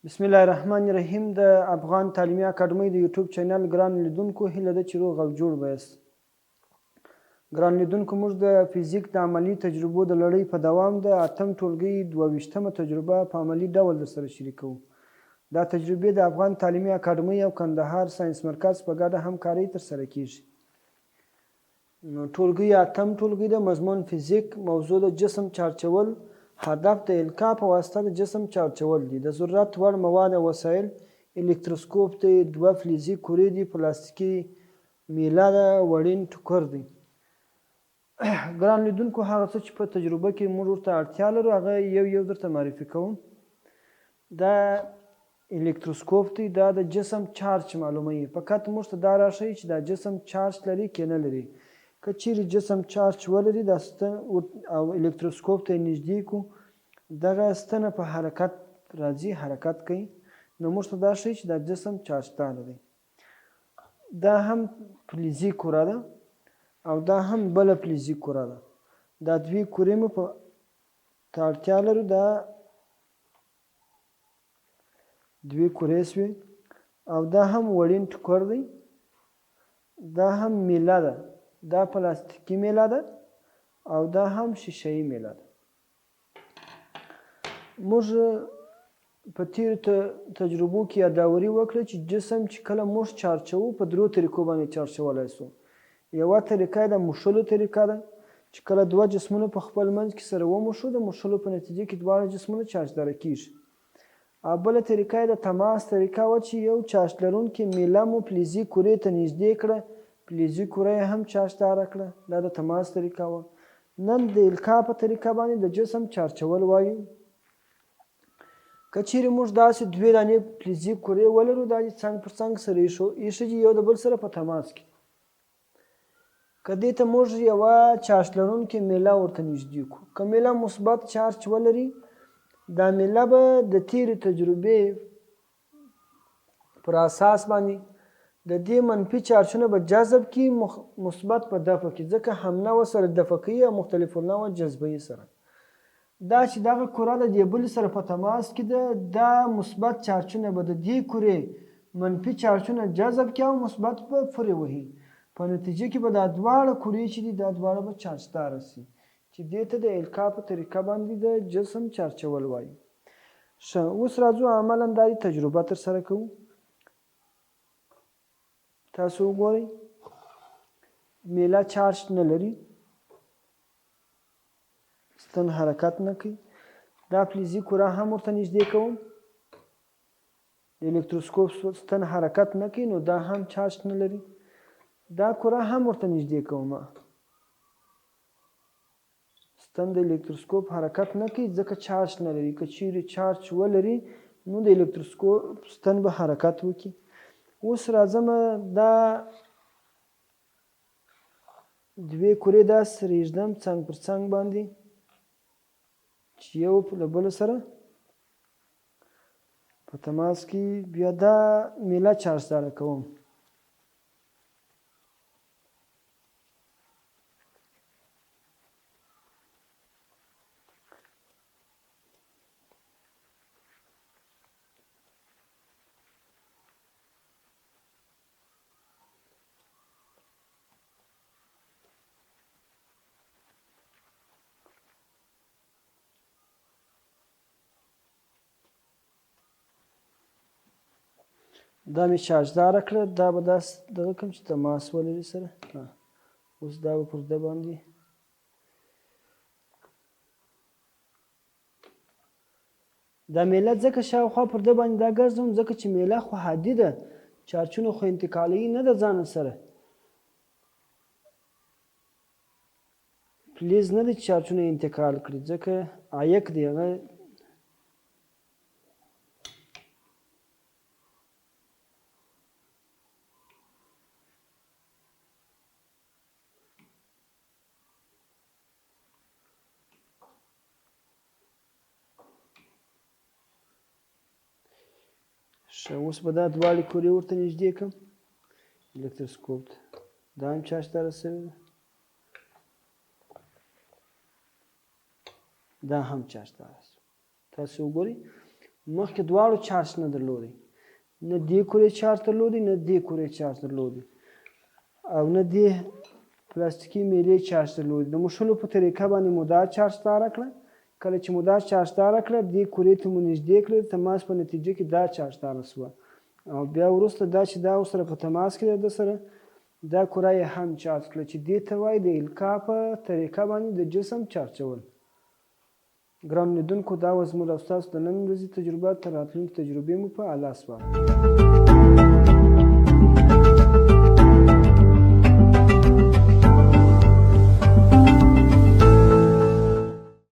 بسم الله الرحمن الرحیم. د افغان تعلیمي اکاډمۍ د یوټیوب چینل ګران لیدونکو هیله ده چې روغ او جوړ به یاست. ګران لیدونکو، موږ د فزیک د عملي تجربو د لړۍ په دوام د اتم ټولګي 22مه تجربه په عملي ډول درسره شریکوو. دا تجربې د افغان تعلیمي اکاډمۍ او کندهار ساینس مرکز په ګډه همکارۍ ترسره کیږي. ټولګي اتم ټولګي د مضمون فزیک، موضوع د جسم چارچول، هدف د القا په واسطه د جسم چارچول دي. د ضرورت وړ مواد او وسایل الکتروسکوپ دی، دوه فلزي کرې دي، پلاستیکي میله ده، وړین ټوکر دی. ګران لیدونکو، هغه څه چې په تجربه کې موږ ورته اړتیا لرو هغه یو درته معرفي کوم. دا الکتروسکوپ دی، دا د جسم چارج معلوموي. فقط موږ ته دا راښیي چې دا جسم چارج لري که نه لري. که چیرې جسم چارج ولري دا ستن او الکتروسکوپ ته نږدې کو، دغه ستنه په حرکت راځي، حرکت کوي، نو موږ ته دا ښیي چې دا جسم چارج داره دی. دا هم فلزي کره ده او دا هم بله فلزي کره ده. دا دوې کرې مو په ته اړتیا لرو. دا دوې کرې سوې او دا هم وړین ټوکر دی. دا هم میله ده، دا پلاستیکي میله ده او دا هم شیشه‌ایي میله ده. موږ په تیرو تجربو کې یاداوري وکړه چې جسم چې کله موږ چارجوو په درو طریقو باندې چارجولی سو. یوه طریقه یې د مښلو طریقه ده چې کله دوه جسمونه په خپل منځ کې سره ومښو، د مښلو په نتیجه کې دواړه جسمونه چارجداره کیږي. او بله طریقه یې د تماس طریقه وه چې یو چارج لرونکې میله مو فلزي کرې ته نږدې کړه، فلزي کره یې هم چارجداره کړه، دا د تماس طریقه وه. نن د القا په طریقه باندې د جسم چارجول وایو. که چیرې موږ داسې دوې دانې فلزي کرې ولرو، دا چې څنګ پر څنګ سره ایښي دي یو د بل سره په تماس کې، که دې ته موږ یوه چارج لرونکې میله ورته نږدې کړو، که میله مثبت چارج ولري، دا میله به د تیرې تجربې پر اساس باندې د دې منفي چارجونه به جذب کړي، مثبت به دفع کړي، ځکه هم نوع سره دفع کوي او مختلف النوع جذبوي سره. دا چې دغه کره د دې بلې سره په تماس کې ده، دا مثبت چارجونه به د دې کرې منفي چارجونه جذب کړي او مثبت به پرې وهي. په نتیجه کې به دا دواړه کرې چې دي دا دواړه به چارجداره سي، چې دې ته د القا په طریقه باندې د جسم چارجول وایي. ښه، اوس راځو عملاً دا تجربه ترسره کوو. تاسو وګورئ، میله چارج نه لري، ستن حرکت نه کوي. دا فلزي کره هم ورته نږدې کوم، د الکتروسکوپ ستن حرکت نه کوي، نو دا هم چارج نه لري. دا کره هم ورته نږدې کوم، ستن د الکتروسکوپ حرکت نه کوي ځکه چارج نه لري. که چیرې چارج ولري نو د الکتروسکوپ ستن به حرکت وکړي. اوس راځم دا دوې کرې داسې سره ایږدم څنګ پر څنګ باندې چې یو له بله سره په تماس کې، بیا دا میله چارجداره کوم. دا مې چارجداره کړه، دا به داسې دغه کړم چې تماس ولري سره. اوس دا به پر ده باندې دا میله ځکه شاوخوا پر ده باندې دا ګرځوم ځکه چې میله خو هادي ده، چارجونه خو انتقالوي نه ده ځان سره. فلز نه دی چې چارجونه انتقال کړي، ځکه عایق دی هغه. ښه، اوس به دا دواړې کرې ورته نږدې کړم الکتروسکوپ ته. دا هم چارجداره شوې ده، دا هم چارجداره شوه. تاسو وګورئ مخکې دواړو چارج نه درلودی، نه دې کورې چارج درلودی نه دې کورې چارج درلودی او نه دې پلاستیکي میلې چارج درلودی. د مښلو په طریقه باندې مو دا چارج داره کړه. کله چې مو دا چارج داره کړه دې کورې ته مو نږدې کړه، د تماس په نتیجه کې دا چارج داره شوه او بیا وروسته دا چې دا ورسره په تماس کې ده د سره دا کوره یې هم چارج کړه چې دې ته وایي د القا په طریقه باندې د جسم چارجول. ګرانو لیدونکو دا وه زموږ او ستاسو د نن ورځې تجربه. تر راتلونکې تجربې مو په الله سپارم.